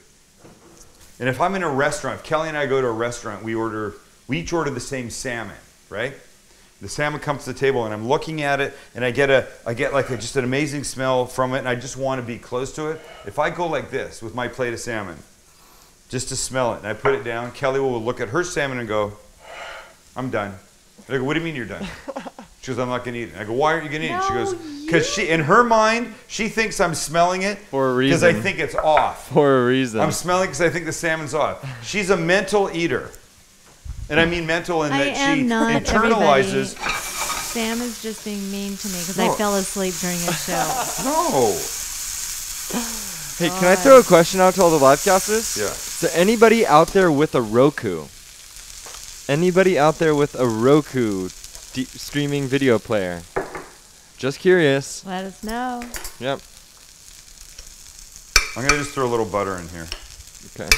And if I'm in a restaurant, if Kelly and I go to a restaurant, we each order the same salmon, right? The salmon comes to the table and I'm looking at it and I get just an amazing smell from it and I just want to be close to it. If I go like this with my plate of salmon, just to smell it, and I put it down, Kelly will look at her salmon and go, I'm done. And I go, what do you mean you're done? She goes, I'm not going to eat it. I go, why aren't you going to eat it? She goes, because in her mind, she thinks I'm smelling it For a reason. because I think it's off. For a reason. I'm smelling because I think the salmon's off. She's a mental eater. And I mean mental in I that am she not internalizes. Sam is just being mean to me because No. I fell asleep during a show. No. Hey, can I throw a question out to all the livecasters? Yeah. So anybody out there with a Roku? Anybody out there with a Roku streaming video player? Just curious. Let us know. Yep. I'm going to just throw a little butter in here Okay.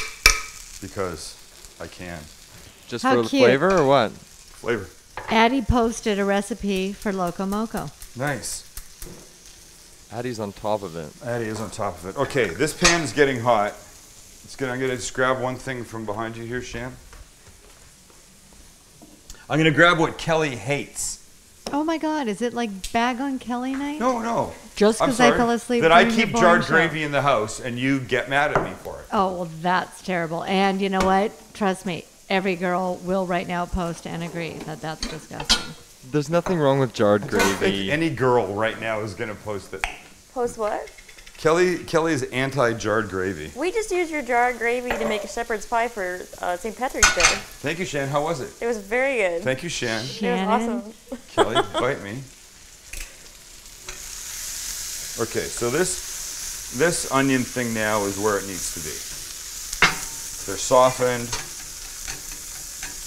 because I can. Just How for the cute. flavor or what? Flavor. Addie posted a recipe for Loco Moco. Nice. Addie's on top of it. Addie is on top of it. Okay, this pan's getting hot. I'm going to just grab one thing from behind you here, Shan. I'm going to grab what Kelly hates. Oh my God, is it like bag on Kelly night? No. Just I'm because I sorry. fell asleep That I during the keep boring jarred show. gravy in the house and you get mad at me for it. Oh, well, that's terrible. And you know what? Trust me, every girl will right now post and agree that that's disgusting. There's nothing wrong with jarred I think gravy. any girl right now is going to post it. Post what? Kelly is anti-jarred gravy. We just used your jarred gravy to make a shepherd's pie for St. Patrick's Day. Thank you, Shan. How was it? It was very good. Thank you, Shan. It was Shannon? awesome. Kelly, bite me. Okay, so this onion thing now is where it needs to be. They're softened.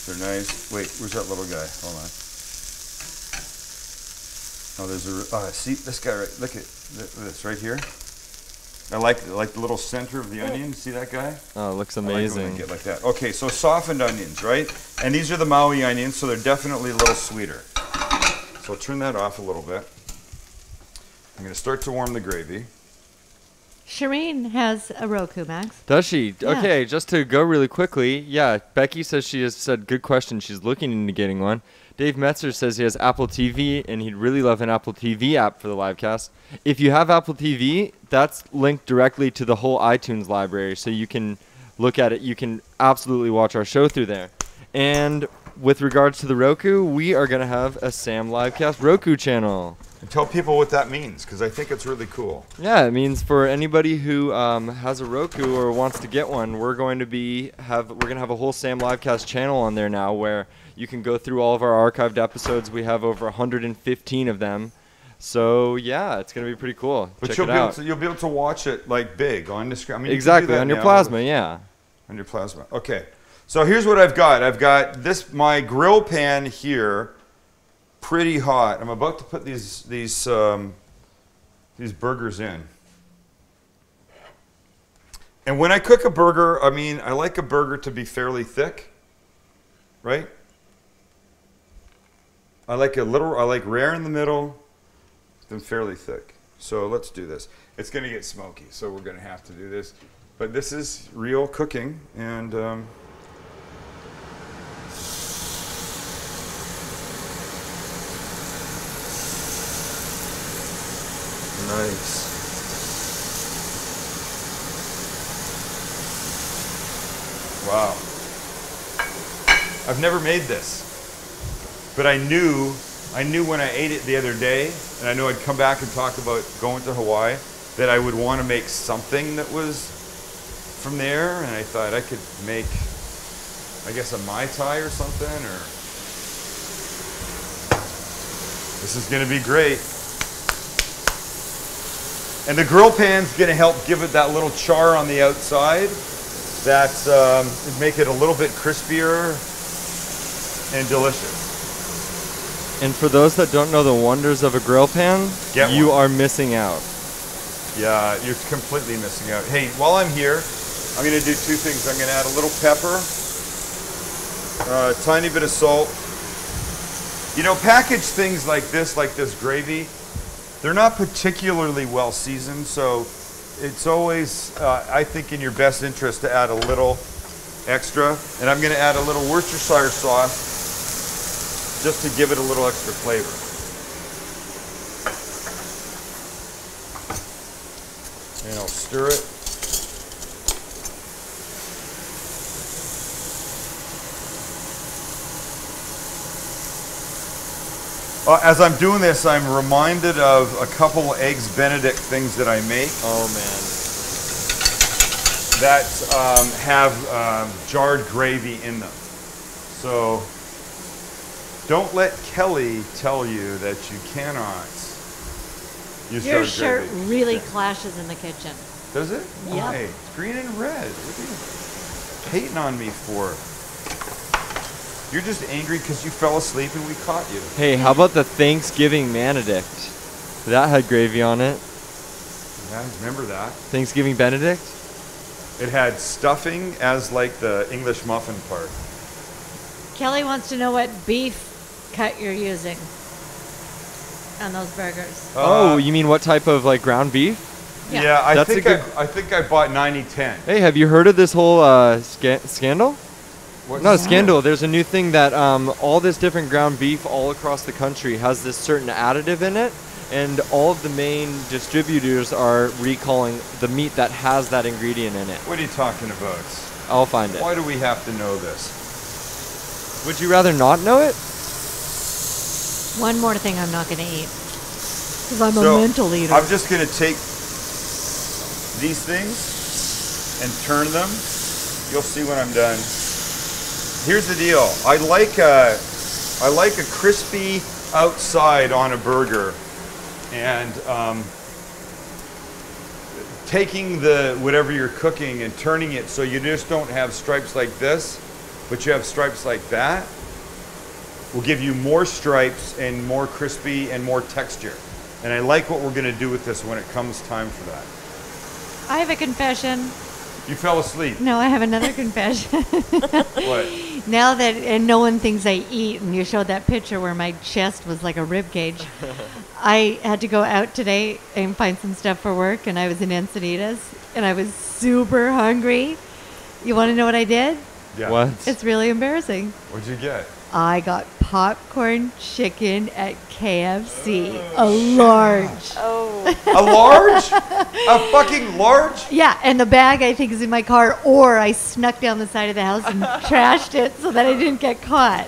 They're nice. Wait, where's that little guy? Hold on. Oh, there's a. See this guy right? Look at this right here. I like the little center of the onion. See that guy? Oh, it looks I like when amazing. they get like that. Okay, so softened onions, right? And these are the Maui onions, so they're definitely a little sweeter. So I'll turn that off a little bit. I'm going to start to warm the gravy. Shireen has a Roku, Max. Does she? Yeah. Okay, just to go really quickly. Yeah, Becky says she has said good question. She's looking into getting one. Dave Metzer says he has Apple TV and he'd really love an Apple TV app for the livecast. If you have Apple TV, that's linked directly to the whole iTunes library, so you can look at it. You can absolutely watch our show through there. And with regards to the Roku, we are going to have a Sam Livecast Roku channel. And tell people what that means, because I think it's really cool. Yeah, it means for anybody who has a Roku or wants to get one, we're going to have a whole Sam Livecast channel on there now where you can go through all of our archived episodes. We have over 115 of them. So yeah, it's going to be pretty cool. But Check you'll it be able out. to, you'll be able to watch it like big on the screen. I mean, you can do Exactly, that on your now. plasma, yeah. On your plasma. Okay. So here's what I've got. I've got my grill pan here, pretty hot. I'm about to put these burgers in. And when I cook a burger, I mean, I like a burger to be fairly thick, right? I like rare in the middle, then fairly thick. So let's do this. It's going to get smoky, so we're going to have to do this. But this is real cooking, and nice. Wow. I've never made this. but I knew when I ate it the other day, and I knew I'd come back and talk about going to Hawaii, that I would want to make something that was from there, and I thought I could make, I guess, a Mai Tai or something, or this is going to be great. And the grill pan's going to help give it that little char on the outside, that's make it a little bit crispier and delicious. And for those that don't know the wonders of a grill pan, you are missing out. Yeah, you're completely missing out. Hey, while I'm here, I'm going to do two things. I'm going to add a little pepper, a tiny bit of salt. You know, packaged things like this gravy, they're not particularly well seasoned, so it's always, I think, in your best interest to add a little extra. And I'm going to add a little Worcestershire sauce just to give it a little extra flavor. And I'll stir it. As I'm doing this, I'm reminded of a couple Eggs Benedict things that I make. Oh man. That have jarred gravy in them. So don't let Kelly tell you that you cannot use Your jarred shirt gravy. really clashes in the kitchen. Does it? Yep. Why? It's green and red. What are you hating on me for? You're just angry because you fell asleep and we caught you. Hey, how about the Thanksgiving Benedict? That had gravy on it. Yeah, I remember that. Thanksgiving Benedict? It had stuffing as like the English muffin part. Kelly wants to know what beef cut you're using on those burgers. Oh, you mean what type of like ground beef? Yeah, I That's think a good- I think I bought 90-10. Hey, have you heard of this whole scandal? What's Not a that? scandal. There's a new thing that all this different ground beef all across the country has this certain additive in it, and all of the main distributors are recalling the meat that has that ingredient in it. What are you talking about? I'll find it. Why do we have to know this? Would you rather not know it? One more thing I'm not going to eat. Because I'm So, a mental eater. I'm just going to take these things and turn them. You'll see when I'm done. Here's the deal. I like a crispy outside on a burger, and taking the whatever you're cooking and turning it so you just don't have stripes like this, but you have stripes like that, will give you more stripes and more crispy and more texture. And I like what we're going to do with this when it comes time for that. I have a confession. You fell asleep. No, I have another confession. What? Now that and no one thinks I eat, and you showed that picture where my chest was like a rib cage, I had to go out today and find some stuff for work, and I was in Encinitas, and I was super hungry. You want to know what I did? Yeah. What? It's really embarrassing. What'd you get? I got popcorn chicken at KFC, a large. Oh, A large? A fucking large? Yeah, and the bag I think is in my car, or I snuck down the side of the house and trashed it so that I didn't get caught.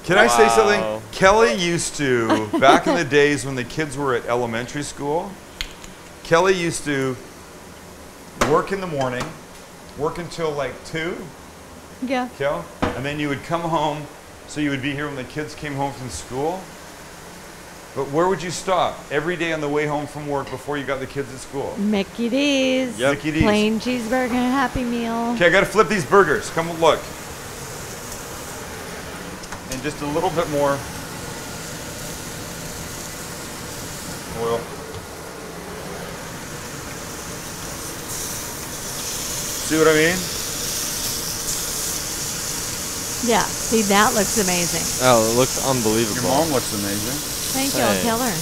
Can I say Wow. something? Kelly used to, back in the days when the kids were at elementary school, Kelly used to work in the morning, work until like 2, Yeah. Kel, and then you would come home, so you would be here when the kids came home from school. But where would you stop every day on the way home from work before you got the kids at school? Mickey D's. Yep. Mickey D's. Plain cheeseburger, Happy Meal. Okay, I gotta flip these burgers. Come look. And just a little bit more oil. See what I mean? Yeah, see, that looks amazing. Oh, it looks unbelievable. Your mom looks amazing. Thank you, I'll Hey. tell her.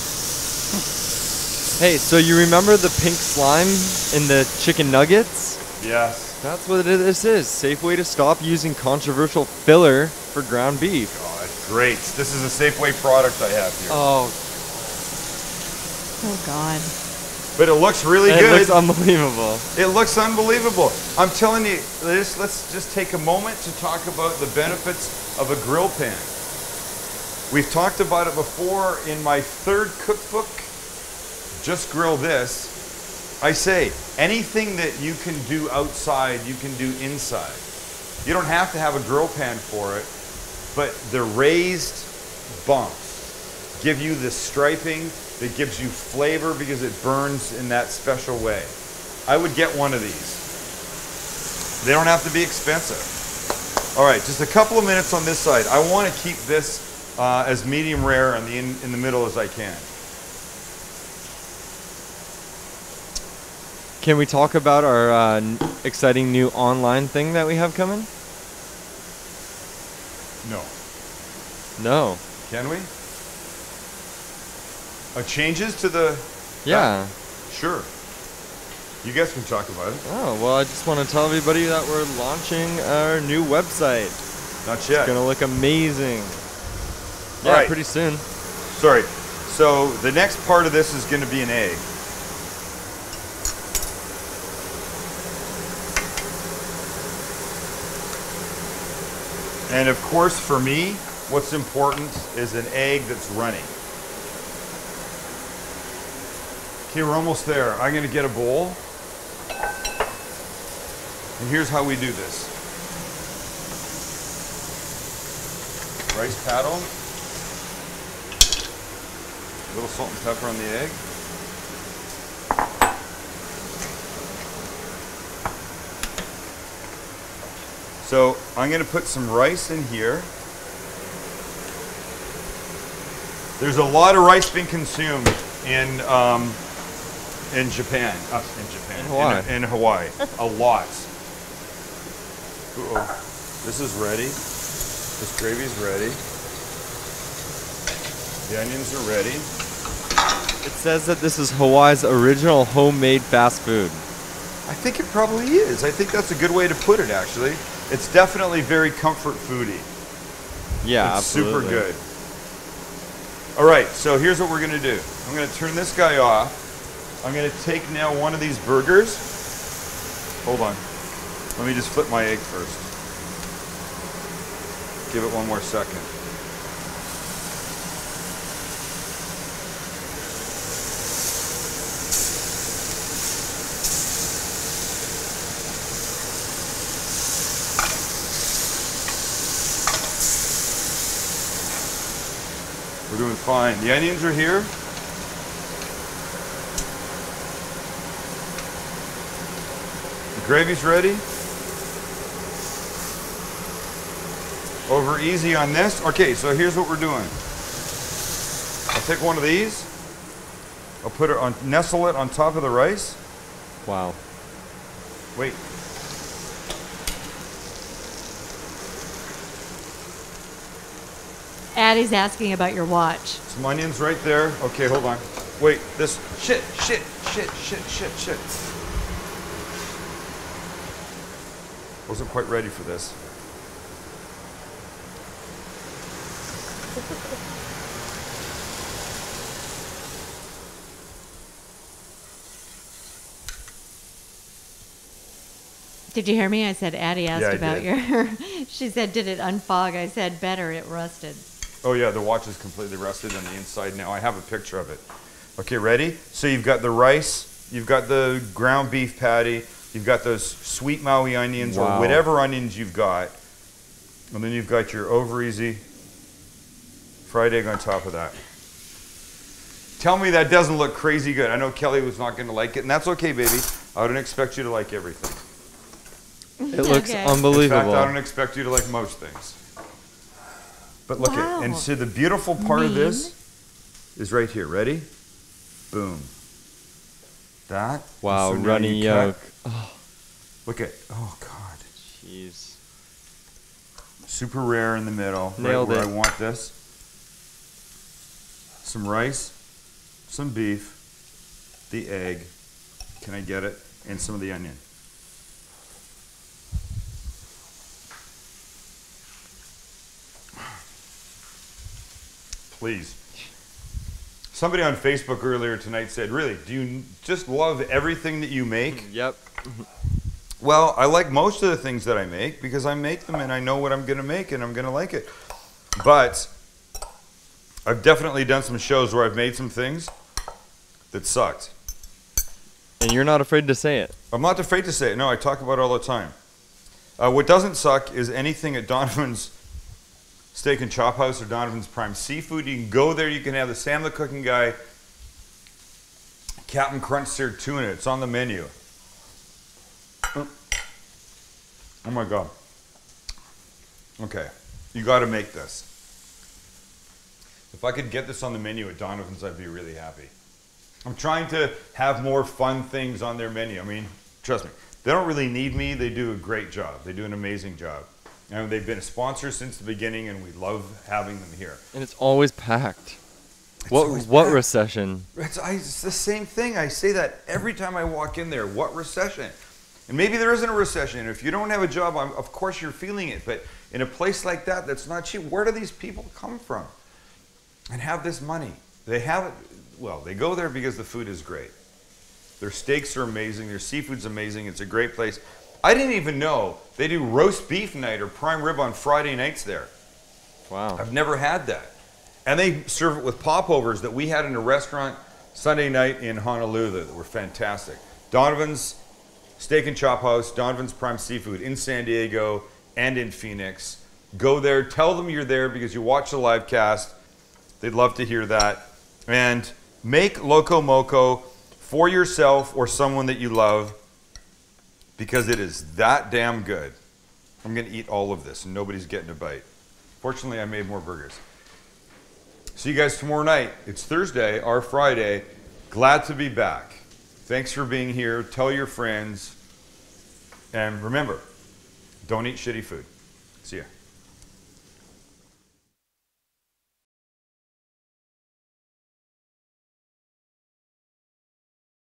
Hey, so you remember the pink slime in the chicken nuggets? Yes. That's what this is. Safe way to stop using controversial filler for ground beef. Oh, that's great. This is a Safeway product I have here. Oh, Oh, God. But it looks really it good. looks unbelievable. It looks unbelievable. I'm telling you, let's just take a moment to talk about the benefits of a grill pan. We've talked about it before in my 3rd cookbook, Just Grill This. I say, anything that you can do outside, you can do inside. You don't have to have a grill pan for it, but the raised bumps give you the striping that gives you flavor because it burns in that special way. I would get one of these. They don't have to be expensive. All right, just a couple of minutes on this side. I want to keep this as medium rare in the middle as I can. Can we talk about our exciting new online thing that we have coming? No. No. Can we? Changes to the... Yeah. Sure. You guys can talk about it. Oh, well, I just want to tell everybody that we're launching our new website. Not yet. It's going to look amazing. All Yeah, right. pretty soon. Sorry. So the next part of this is going to be an egg. And of course, for me, what's important is an egg that's runny. Okay, we're almost there. I'm going to get a bowl. And here's how we do this. Rice paddle. A little salt and pepper on the egg. So I'm going to put some rice in here. There's a lot of rice being consumed in Japan. In Hawaii. In Hawaii. A lot. Uh-oh. This is ready. This gravy's ready. The onions are ready. It says that this is Hawaii's original homemade fast food. I think it probably is. I think that's a good way to put it, actually. It's definitely very comfort foody. Yeah, It's absolutely. super good. All right, so here's what we're going to do. I'm going to turn this guy off. I'm going to take now one of these burgers. Hold on. Let me just flip my egg first. Give it one more second. We're doing fine. The onions are here. The gravy's ready. Over easy on this. Okay, so here's what we're doing. I'll take one of these. I'll put it on, nestle it on top of the rice. Wow. Wait. Addie's asking about your watch. Some onions right there. Okay, hold on. Wait, this, shit. Wasn't quite ready for this. Did you hear me? I said Addie asked Yeah, I about did. your... She said, did it unfog? I said, better, it rusted. Oh yeah, the watch is completely rusted on the inside now. I have a picture of it. Okay, ready? So you've got the rice, you've got the ground beef patty, you've got those sweet Maui onions or Wow. whatever onions you've got. And then you've got your over easy fried egg on top of that. Tell me that doesn't look crazy good. I know Kelly was not going to like it, and that's okay, baby. I don't expect you to like everything. It looks Okay. In fact, unbelievable. I don't expect you to like most things. But look Wow. at, and so the beautiful part of this is right here. Ready? Boom. That. Wow, So now runny you cut. yolk. Oh, Look at, oh God. jeez. Super rare in the middle. Nailed right where it. I want this. Some rice, some beef, the egg. Can I get it? And some of the onion. Please. Somebody on Facebook earlier tonight said, really, do you just love everything that you make? Yep. Well, I like most of the things that I make because I make them and I know what I'm going to make and I'm going to like it. But I've definitely done some shows where I've made some things that sucked. And you're not afraid to say it. I'm not afraid to say it. No, I talk about it all the time. What doesn't suck is anything at Donovan's Steak and Chop House or Donovan's Prime Seafood. You can go there. You can have the Sam the Cooking Guy Captain Crunch Seared Tuna. It's on the menu. Oh my God. Okay. You got to make this. If I could get this on the menu at Donovan's, I'd be really happy. I'm trying to have more fun things on their menu. I mean, trust me, they don't really need me. They do a great job. They do an amazing job. And they've been a sponsor since the beginning, and we love having them here. And it's always packed. What recession? It's the same thing. I say that every time I walk in there. What recession? And maybe there isn't a recession. If you don't have a job, of course you're feeling it. But in a place like that, that's not cheap. Where do these people come from and have this money? They have it. Well, they go there because the food is great. Their steaks are amazing. Their seafood's amazing. It's a great place. I didn't even know they do roast beef night or prime rib on Friday nights there. Wow. I've never had that. And they serve it with popovers that we had in a restaurant Sunday night in Honolulu that were fantastic. Donovan's Steak and Chop House, Donovan's Prime Seafood in San Diego and in Phoenix. Go there. Tell them you're there because you watch the live cast. They'd love to hear that. And make Loco Moco for yourself or someone that you love because it is that damn good. I'm going to eat all of this and nobody's getting a bite. Fortunately, I made more burgers. See you guys tomorrow night. It's Thursday, our Friday. Glad to be back. Thanks for being here. Tell your friends. And remember, don't eat shitty food. See ya.